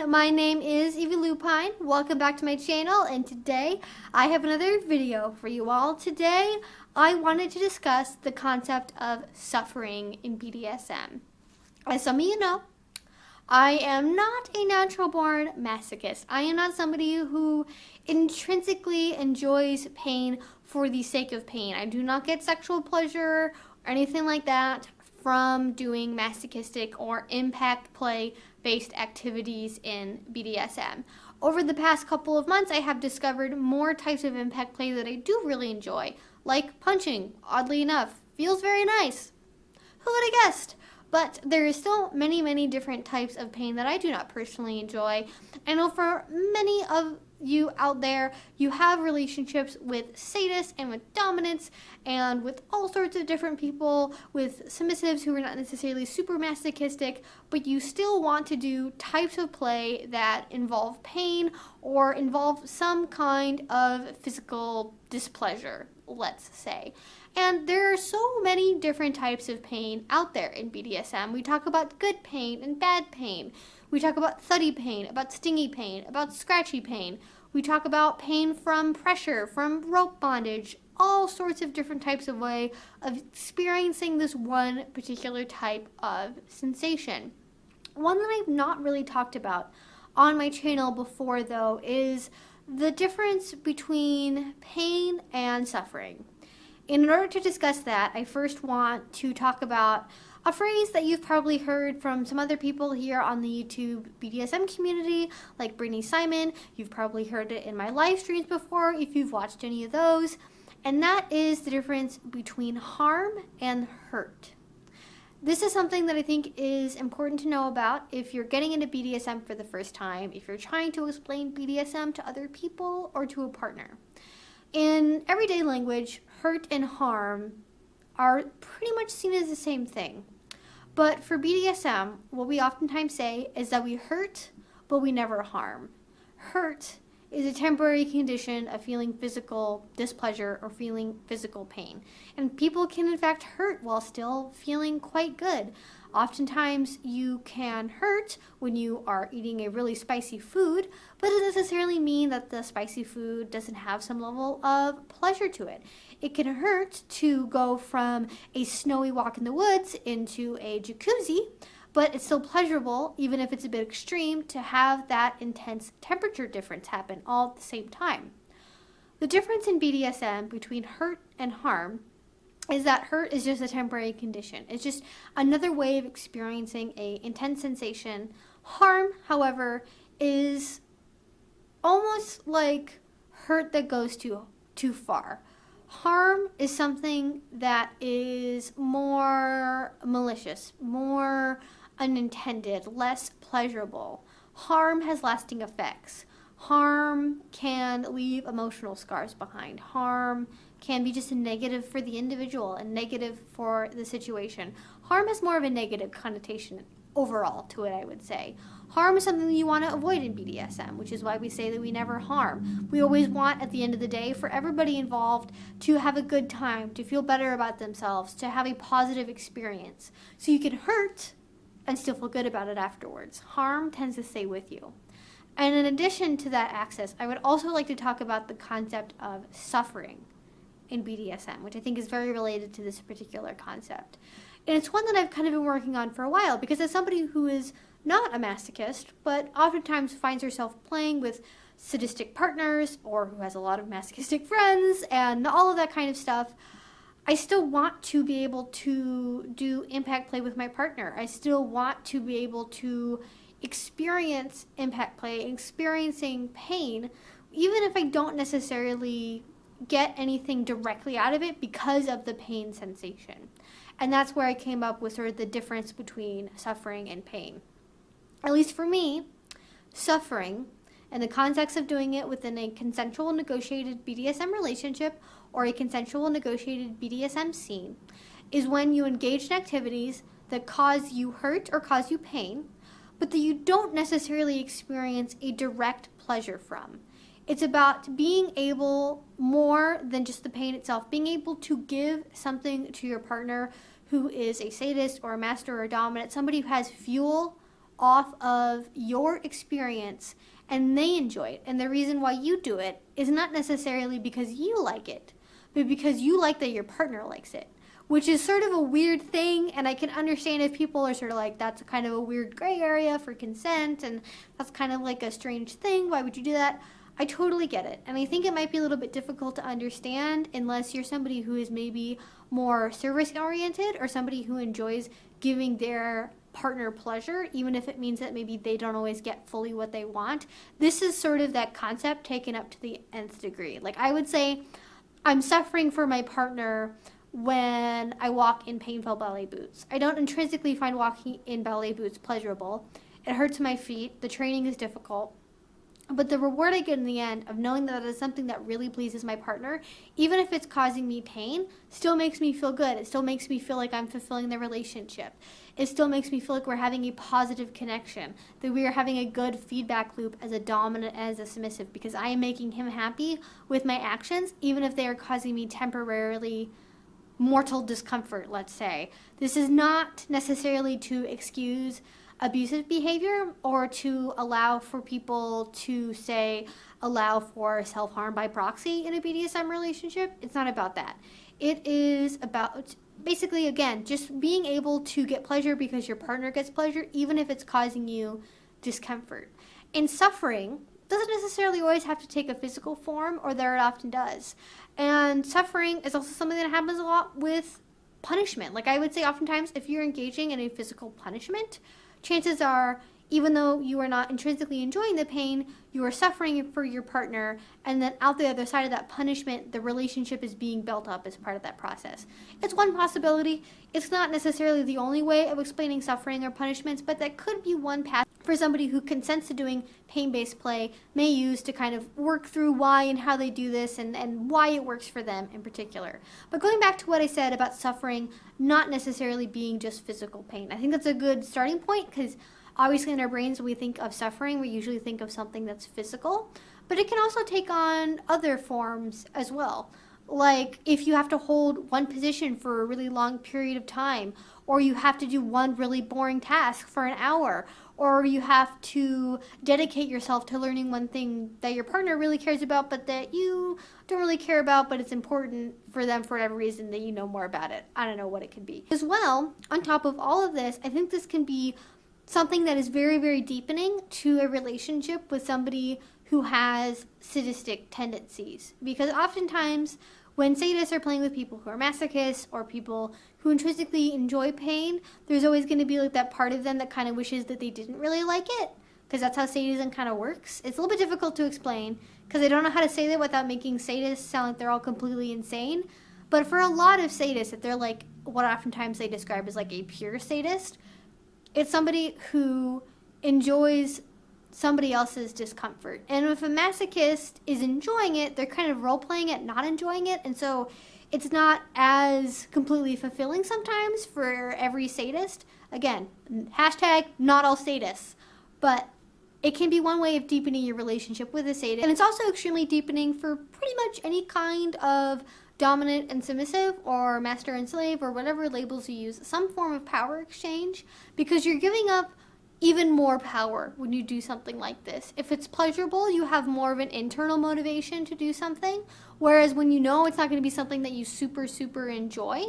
everyone, my name is Evie Lupine. Welcome back to my channel, and today I have another video for you all. Today I wanted to discuss the concept of suffering in BDSM. As some of you know, I am not a natural born masochist. I am not somebody who intrinsically enjoys pain for the sake of pain. I do not get sexual pleasure or anything like that from doing masochistic or impact play based activities in BDSM. Over the past couple of months, I have discovered more types of impact play that I do really enjoy, like punching. Oddly enough, feels very nice. Who would have guessed? But there is still many different types of pain that I do not personally enjoy. I know for many of you out there, you have relationships with sadists and with dominants and with all sorts of different people, with submissives who are not necessarily super masochistic, but you still want to do types of play that involve pain or involve some kind of physical displeasure, let's say. And there are so many different types of pain out there in BDSM. We talk about good pain and bad pain. We talk about thuddy pain, about stingy pain, about scratchy pain. We talk about pain from pressure, from rope bondage, all sorts of different types of way of experiencing this one particular type of sensation. One that I've not really talked about on my channel before, though, is the difference between pain and suffering. In order to discuss that, I first want to talk about a phrase that you've probably heard from some other people here on the YouTube BDSM community, like Brittany Simon. You've probably heard it in my live streams before if you've watched any of those. And that is the difference between harm and hurt. This is something that I think is important to know about if you're getting into BDSM for the first time, if you're trying to explain BDSM to other people or to a partner. In everyday language, hurt and harm are pretty much seen as the same thing. But for BDSM, what we oftentimes say is that we hurt, but we never harm. Hurt is a temporary condition of feeling physical displeasure or feeling physical pain. And people can in fact hurt while still feeling quite good. Oftentimes you can hurt when you are eating a really spicy food, but it doesn't necessarily mean that the spicy food doesn't have some level of pleasure to it. It can hurt to go from a snowy walk in the woods into a jacuzzi, but it's still pleasurable, even if it's a bit extreme, to have that intense temperature difference happen all at the same time. The difference in BDSM between hurt and harm is that hurt is just a temporary condition. It's just another way of experiencing an intense sensation. Harm, however, is almost like hurt that goes too far. Harm is something that is more malicious, more unintended, less pleasurable. Harm has lasting effects. Harm can leave emotional scars behind. Harm can be just a negative for the individual and negative for the situation. Harm has more of a negative connotation overall to it, I would say. Harm is something that you want to avoid in BDSM, which is why we say that we never harm. We always want, at the end of the day, for everybody involved to have a good time, to feel better about themselves, to have a positive experience. So you can hurt and still feel good about it afterwards. Harm tends to stay with you. And in addition to that access, I would also like to talk about the concept of suffering in BDSM, which I think is very related to this particular concept. And it's one that I've kind of been working on for a while, because as somebody who is not a masochist, but oftentimes finds herself playing with sadistic partners, or who has a lot of masochistic friends, and all of that kind of stuff, I still want to be able to do impact play with my partner. I still want to be able to experience impact play, experiencing pain, even if I don't necessarily get anything directly out of it because of the pain sensation. And that's where I came up with sort of the difference between suffering and pain. At least for me, suffering, in the context of doing it within a consensual negotiated BDSM relationship or a consensual negotiated BDSM scene, is when you engage in activities that cause you hurt or cause you pain, but that you don't necessarily experience a direct pleasure from. It's about being able, more than just the pain itself, being able to give something to your partner who is a sadist or a master or a dominant, somebody who has fuel off of your experience and they enjoy it. And the reason why you do it is not necessarily because you like it, but because you like that your partner likes it, which is sort of a weird thing. And I can understand if people are sort of like, that's kind of a weird gray area for consent, and that's kind of like a strange thing. Why would you do that? I totally get it. And I think it might be a little bit difficult to understand unless you're somebody who is maybe more service oriented or somebody who enjoys giving their partner pleasure, even if it means that maybe they don't always get fully what they want. This is sort of that concept taken up to the nth degree. Like, I would say I'm suffering for my partner when I walk in painful ballet boots. I don't intrinsically find walking in ballet boots pleasurable. It hurts my feet. The training is difficult. But the reward I get in the end of knowing that it is something that really pleases my partner, even if it's causing me pain, still makes me feel good. It still makes me feel like I'm fulfilling the relationship. It still makes me feel like we're having a positive connection, that we are having a good feedback loop as a dominant and as a submissive, because I am making him happy with my actions, even if they are causing me temporarily mortal discomfort, let's say. This is not necessarily to excuse abusive behavior or to allow for people to say, allow for self-harm by proxy in a BDSM relationship. It's not about that. It is about basically, again, just being able to get pleasure because your partner gets pleasure, even if it's causing you discomfort. And suffering doesn't necessarily always have to take a physical form, or there it often does. And suffering is also something that happens a lot with punishment. Like, I would say oftentimes if you're engaging in a physical punishment, chances are, even though you are not intrinsically enjoying the pain, you are suffering for your partner, and then out the other side of that punishment, the relationship is being built up as part of that process. It's one possibility. It's not necessarily the only way of explaining suffering or punishments, but that could be one path for somebody who consents to doing pain-based play may use to kind of work through why and how they do this and why it works for them in particular. But going back to what I said about suffering not necessarily being just physical pain, I think that's a good starting point, because obviously in our brains when we think of suffering, we usually think of something that's physical, but it can also take on other forms as well. Like if you have to hold one position for a really long period of time, or you have to do one really boring task for an hour, or you have to dedicate yourself to learning one thing that your partner really cares about but that you don't really care about, but it's important for them for whatever reason that you know more about it. I don't know what it could be. As well, on top of all of this, I think this can be something that is very, very deepening to a relationship with somebody who has sadistic tendencies. Because oftentimes when sadists are playing with people who are masochists or people who intrinsically enjoy pain, there's always going to be like that part of them that kind of wishes that they didn't really like it, because that's how sadism kind of works. It's a little bit difficult to explain because I don't know how to say that without making sadists sound like they're all completely insane. But for a lot of sadists, if they're like what oftentimes they describe as like a pure sadist, it's somebody who enjoys somebody else's discomfort. And if a masochist is enjoying it, they're kind of role-playing it, not enjoying it. And so it's not as completely fulfilling sometimes for every sadist. Again, hashtag not all sadists. But it can be one way of deepening your relationship with a sadist. And it's also extremely deepening for pretty much any kind of dominant and submissive, or master and slave, or whatever labels you use, some form of power exchange, because you're giving up even more power when you do something like this. If it's pleasurable, you have more of an internal motivation to do something, whereas when you know it's not going to be something that you super, super enjoy,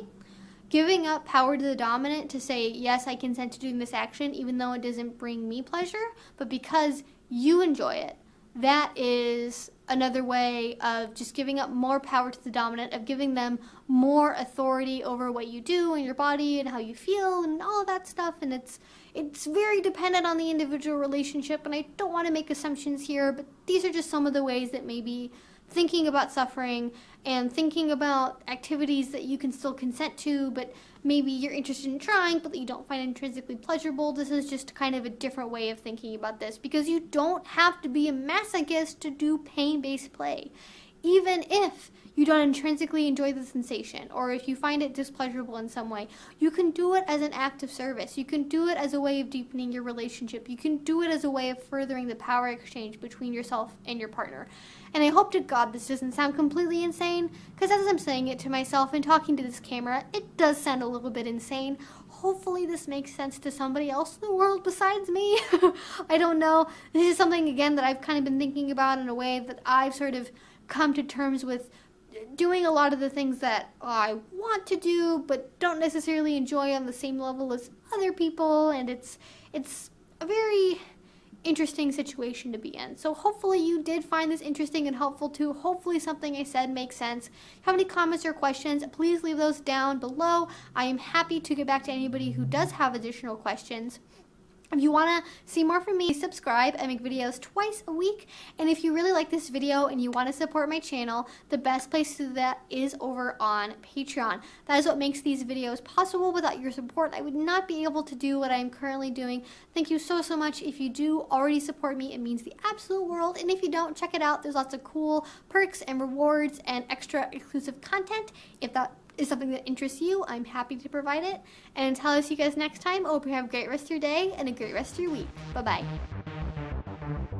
giving up power to the dominant to say, yes, I consent to doing this action, even though it doesn't bring me pleasure, but because you enjoy it, that is another way of just giving up more power to the dominant, of giving them more authority over what you do and your body and how you feel and all of that stuff. And it's very dependent on the individual relationship, and I don't want to make assumptions here, but these are just some of the ways that maybe thinking about suffering and thinking about activities that you can still consent to, but maybe you're interested in trying, but that you don't find intrinsically pleasurable. This is just kind of a different way of thinking about this, because you don't have to be a masochist to do pain-based play. Even if you don't intrinsically enjoy the sensation, or if you find it displeasurable in some way, you can do it as an act of service. You can do it as a way of deepening your relationship. You can do it as a way of furthering the power exchange between yourself and your partner. And I hope to God this doesn't sound completely insane, because as I'm saying it to myself and talking to this camera, it does sound a little bit insane. hopefully this makes sense to somebody else in the world besides me. I don't know. This is something, again, that I've kind of been thinking about in a way that I've sort of come to terms with doing a lot of the things that I want to do but don't necessarily enjoy on the same level as other people, and it's a very interesting situation to be in. So hopefully you did find this interesting and helpful too. Hopefully something I said makes sense. If you have any comments or questions, please leave those down below. I am happy to get back to anybody who does have additional questions. If you want to see more from me, subscribe. I make videos twice a week. And if you really like this video and you want to support my channel, the best place to do that is over on Patreon. That is what makes these videos possible. Without your support, I would not be able to do what I'm currently doing. Thank you so much. If you do already support me, it means the absolute world. And if you don't, check it out. There's lots of cool perks and rewards and extra exclusive content. If that is something that interests you, I'm happy to provide it. And until I see you guys next time, I hope you have a great rest of your day and a great rest of your week. Bye-bye.